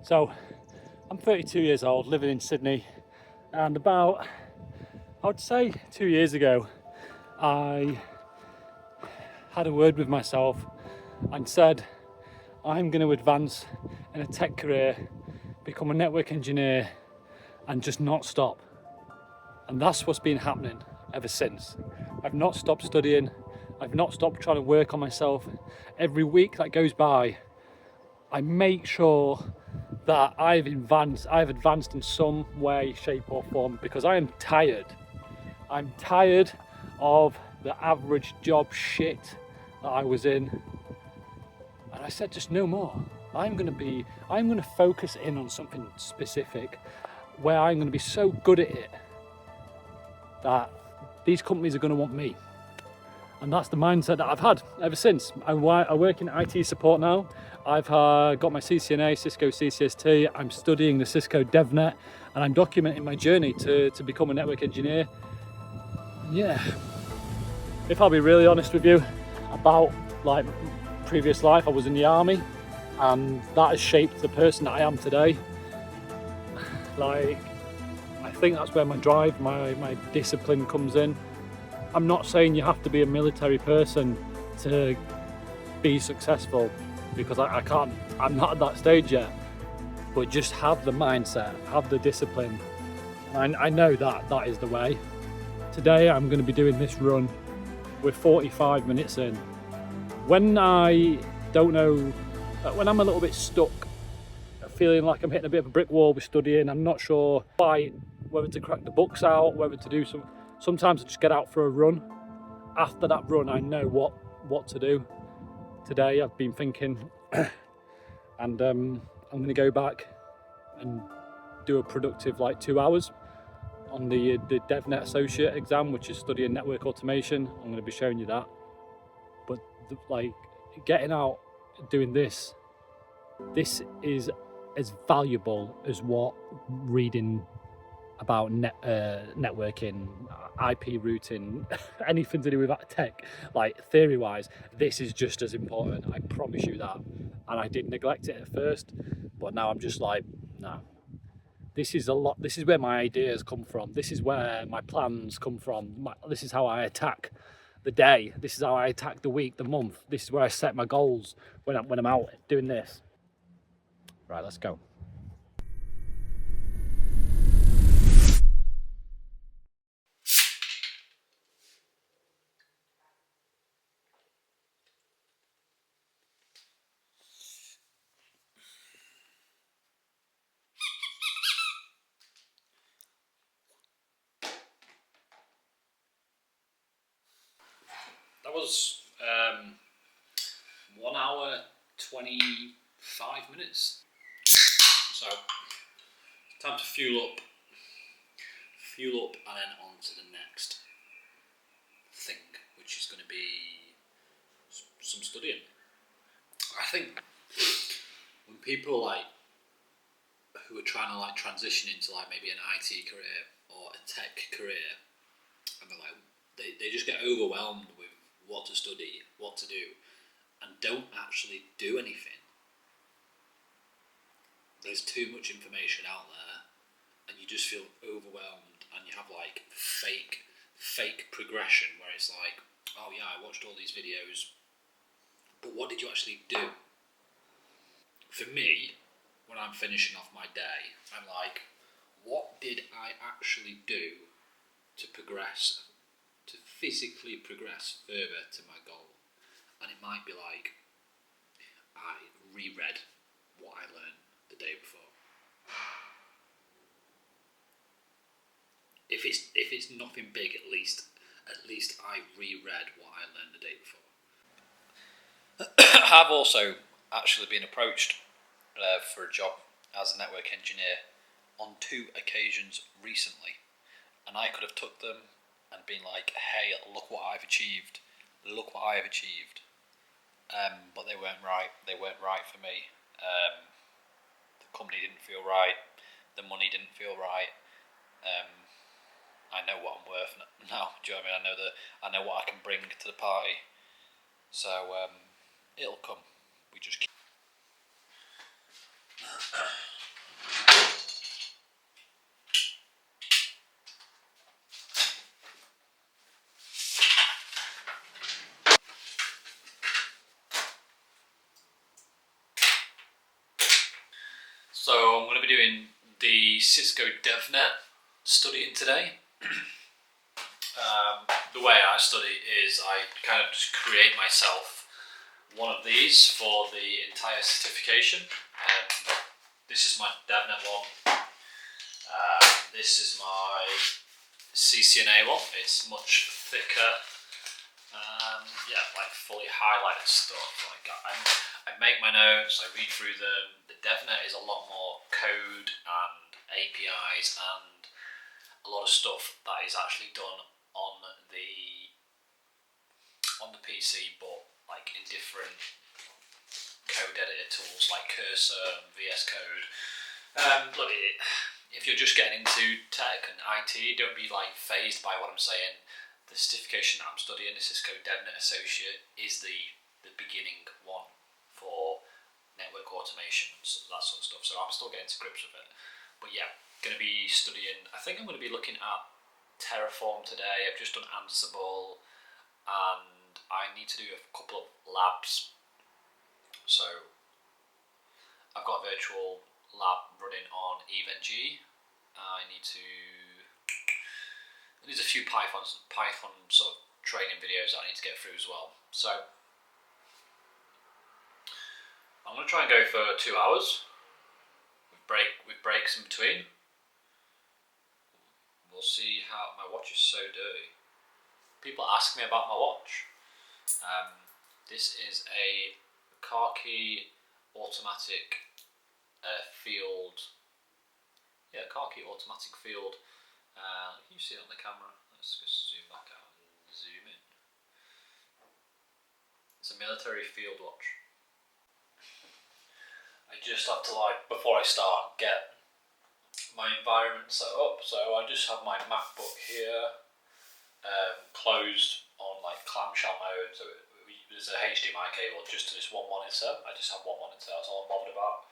So I'm 32 years old, living in Sydney, and about, I would say 2 years ago, I had a word with myself and said, I'm going to advance in a tech career, become a network engineer, and just not stop. And that's what's been happening ever since. I've not stopped studying. I've not stopped trying to work on myself. Every week that goes by, I make sure that I've advanced in some way, shape or form, because I am tired. I'm tired of the average job shit that I was in. And I said, just no more. I'm gonna focus in on something specific where I'm gonna be so good at it that these companies are gonna want me. And that's the mindset that I've had ever since. I work in IT support now. I've got my CCNA, Cisco CCST. I'm studying the Cisco DevNet, and I'm documenting my journey to become a network engineer. Yeah, if I'll be really honest with you about like previous life, I was in the army, and that has shaped the person that I am today. Like, I think that's where my drive, my discipline comes in. I'm not saying you have to be a military person to be successful, because I can't, I'm not at that stage yet, but just have the mindset, have the discipline. I know that is the way. Today I'm going to be doing this run. We're 45 minutes in. When I don't know, when I'm a little bit stuck, feeling like I'm hitting a bit of a brick wall with studying, I'm not sure quite whether to crack the books out, whether to do sometimes I just get out for a run. After that run, I know what to do. Today I've been thinking, and I'm going to go back and do a productive 2 hours on the DevNet Associate exam, which is studying network automation. I'm going to be showing you that. But getting out, doing this is as valuable as what reading about networking, IP routing, anything to do with that tech, theory wise. This is just as important, I promise you that. And I did neglect it at first, but now I'm just no, this is where my ideas come from. This is where my plans come from. This is how I attack the day. This is how I attack the week, the month. This is where I set my goals when I'm out doing this. Right, let's go. That was 1 hour 25 minutes. So time to fuel up, and then on to the next thing, which is going to be some studying. I think when people who are trying to transition into maybe an IT career or a tech career, and they just get overwhelmed with what to study, what to do, and don't actually do anything. There's too much information out there, and you just feel overwhelmed, and you have fake progression where it's oh yeah, I watched all these videos, but what did you actually do? For me, when I'm finishing off my day, I'm what did I actually do to progress, to physically progress further to my goal? And it might be I reread what I learned the day before. If it's nothing big, at least I reread what I learned the day before. I've also actually been approached for a job as a network engineer on 2 occasions recently, and I could have took them and been hey, look what I've achieved, but they weren't right. They weren't right for me. The company didn't feel right. The money didn't feel right. I know what I'm worth now. Do you know what I mean? I know what I can bring to the party. So it'll come. We just keep. So I'm going to be doing the Cisco DevNet studying today. The way I study is I kind of just create myself one of these for the entire certification. This is my DevNet one. This is my CCNA one. It's much thicker. Yeah, like fully highlighted stuff. Like I make my notes, I read through them. The DevNet is a lot more code and APIs and a lot of stuff that is actually done on the PC, but like in different code editor tools like Cursor and VS Code. Look, if you're just getting into tech and IT, don't be like phased by what I'm saying. The certification that I'm studying, the Cisco DevNet Associate, is the beginning one for network automation and that sort of stuff. So I'm still getting to grips with it. But yeah, going to be studying. I think I'm going to be looking at Terraform today. I've just done Ansible, and I need to do a couple of labs. So I've got a virtual lab running on EVE-NG. There's a few Python sort of training videos that I need to get through as well. So I'm going to try and go for 2 hours with breaks in between. We'll see how my watch is so dirty. People ask me about my watch. This is a khaki automatic field. Yeah, khaki automatic field. Can you see it on the camera? Let's just zoom back out and zoom in. It's a military field watch. I just have to, like, before I start, get my environment set up. So I just have my MacBook here, closed on like clamshell mode. So there's a HDMI cable just to this one monitor. I just have one monitor. That's all I'm bothered about.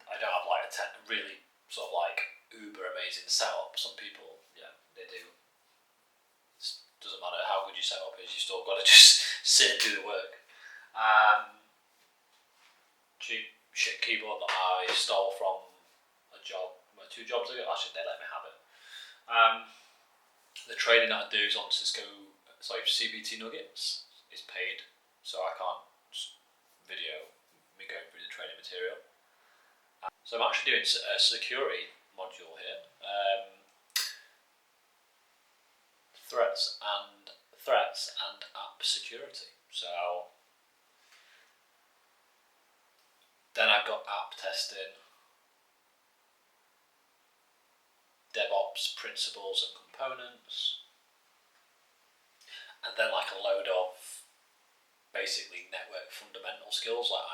I don't have like a really sort of like uber amazing setup. Some people, yeah, they do. It doesn't matter how good your setup is, you still got to just sit and do the work. Cheap shit keyboard that I stole from a job, 2 jobs ago. Actually, they let me have it. The training that I do is on CBT Nuggets. Is paid, so I can't just video me going through the training material. So I'm actually doing a security module here. Threats and app security. So then I've got app testing, DevOps principles and components, and then like a load of basically network fundamental skills like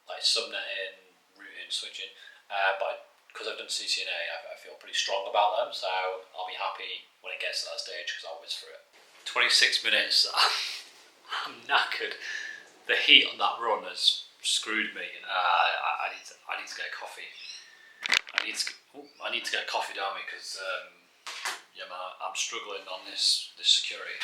like subnetting, routing, switching. But because I've done CCNA, I feel pretty strong about them, so I'll be happy when it gets to that stage because I'll whiz through it. 26 minutes. I'm knackered. The heat on that run has screwed me. I need to get a coffee. I need to get a coffee, don't I? Because yeah, man, I'm struggling on this security.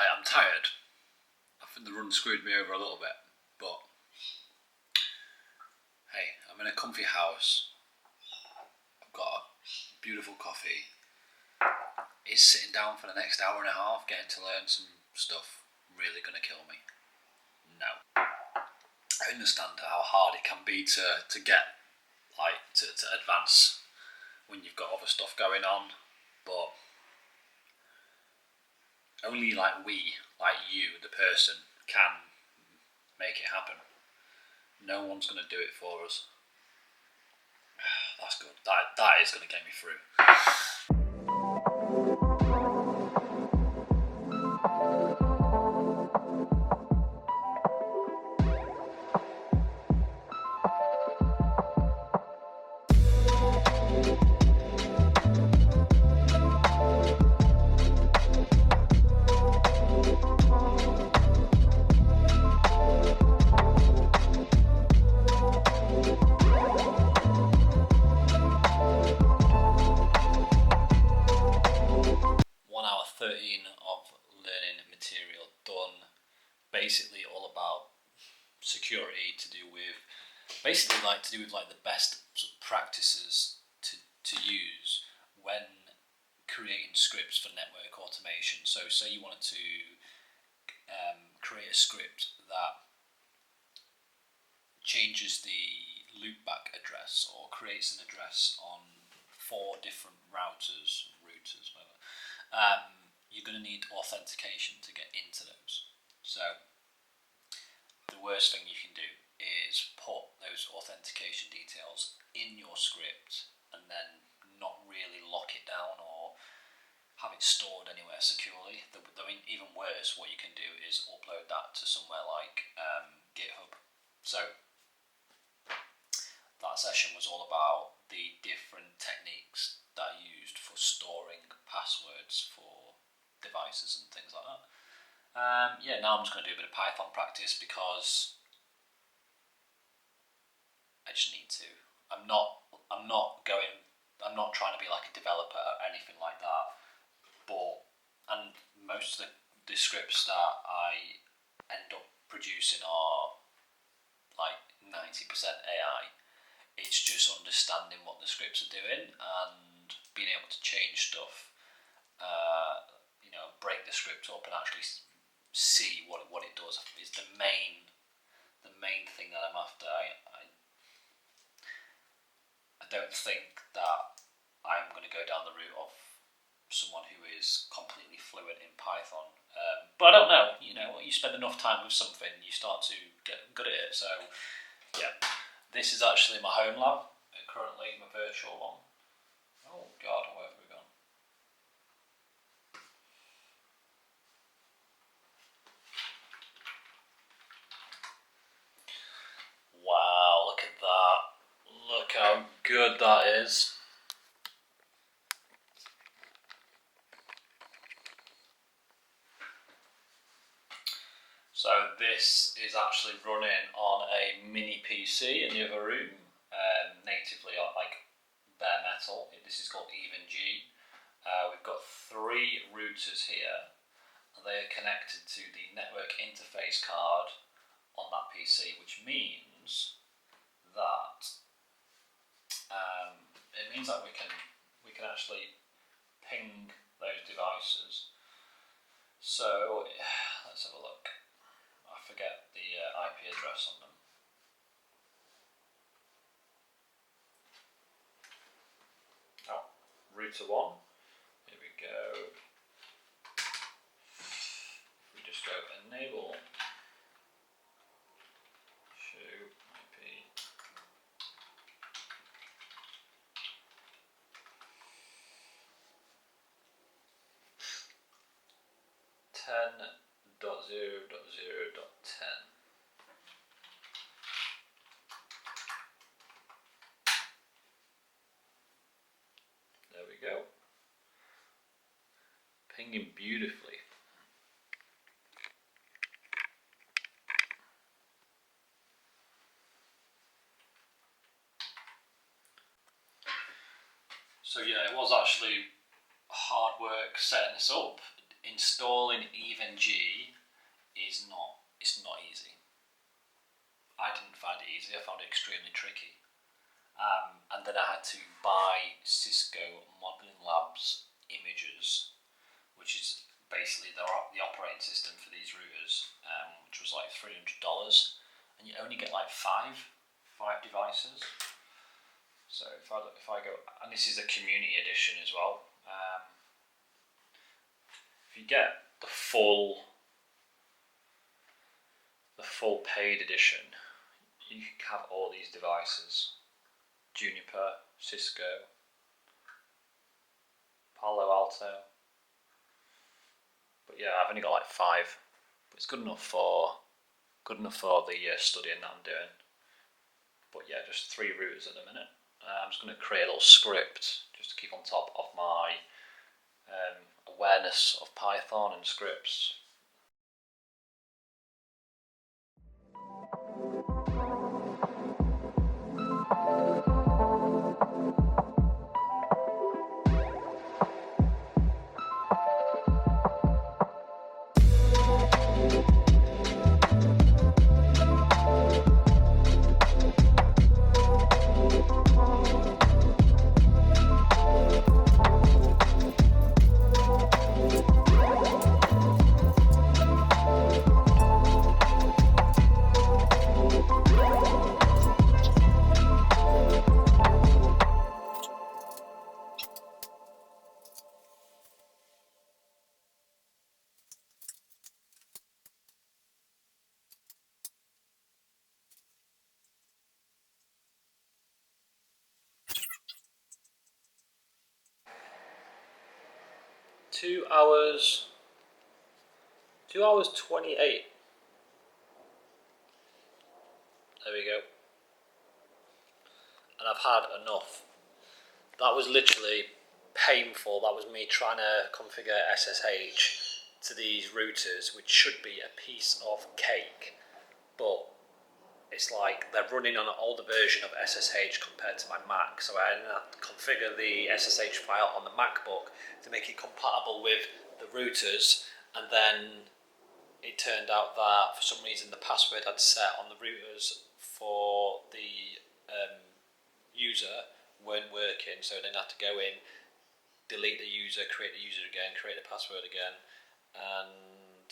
I'm tired. I think the run screwed me over a little bit, but hey, I'm in a comfy house. I've got a beautiful coffee. Is sitting down for the next hour and a half getting to learn some stuff really gonna kill me? No. I understand how hard it can be to get, like, to advance when you've got other stuff going on, but only like you, the person, can make it happen. No one's going to do it for us. That's good. That is going to get me through. basically all about security, to do with basically like the best sort of practices to use when creating scripts for network automation. So say you wanted to create a script that changes the loopback address or creates an address on 4 different routers, whatever. You're going to need authentication to get into those. So the worst thing you can do is put those authentication details in your script and then not really lock it down or have it stored anywhere securely. I mean, even worse, what you can do is upload that to somewhere like GitHub. So that session was all about the different techniques that are used for storing passwords for devices and things like that. Now I'm just going to do a bit of Python practice because I just need to. I'm not trying to be like a developer or anything like that. And most of the scripts that I end up producing are like 90% AI. It's just understanding what the scripts are doing and being able to change stuff. Break the script up and actually see what it does is the main thing that I'm after. I don't think that I'm going to go down the route of someone who is completely fluent in Python. But I don't know, you spend enough time with something, you start to get good at it. So, yeah, this is actually my home lab, currently my virtual one. Oh God, where have we gone? Wow, look at that. Look how good that is. So this is actually running on a mini PC in the other room, natively like bare metal. This is called EvenG. We've got 3 routers here, and they are connected to the network interface card on that PC, which means that we can actually ping those devices. So let's have a look. I forget the IP address on them. Oh, router 1. Here we go. We just go enable show IP. .10.0.0.10. There we go. Pinging beautifully. So yeah, it was actually hard work setting this up. Installing EvenG it's not easy. I didn't find it easy. I found it extremely tricky. And then I had to buy Cisco Modeling Labs images, which is basically the operating system for these routers, which was like $300, and you only get like five devices. So if I go, and this is a community edition as well. If you get the full paid edition, you can have all these devices: Juniper, Cisco, Palo Alto. But yeah, I've only got like 5. But it's good enough for the studying that I'm doing. But yeah, just 3 routers at the minute. I'm just going to create a little script just to keep on top of my awareness of Python and scripts. 2 hours. 2 hours 28. There we go. And I've had enough. That was literally painful. That was me trying to configure SSH to these routers, which should be a piece of cake, but it's like they're running on an older version of SSH compared to my Mac, so I had to configure the SSH file on the MacBook to make it compatible with the routers, and then it turned out that for some reason the password I'd set on the routers for the user weren't working, so then I had to go in, delete the user, create the user again, create the password again, and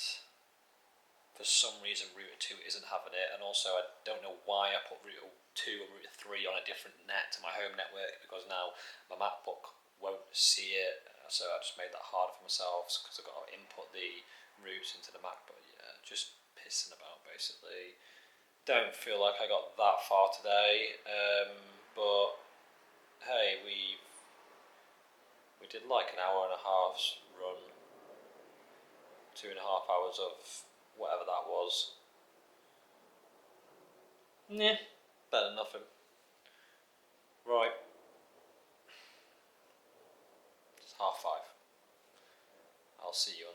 for some reason router 2 isn't having it, and also I don't know why I put router 2 or router 3 on a different net to my home network, because now my MacBook won't see it, so I just made that hard for myself because I've got to input the routes into the Mac. But yeah, just pissing about basically. Don't feel like I got that far today, but hey, we did like an hour and a half's run, 2.5 hours of whatever that was. Yeah, better than nothing. Right, it's 5:30. I'll see you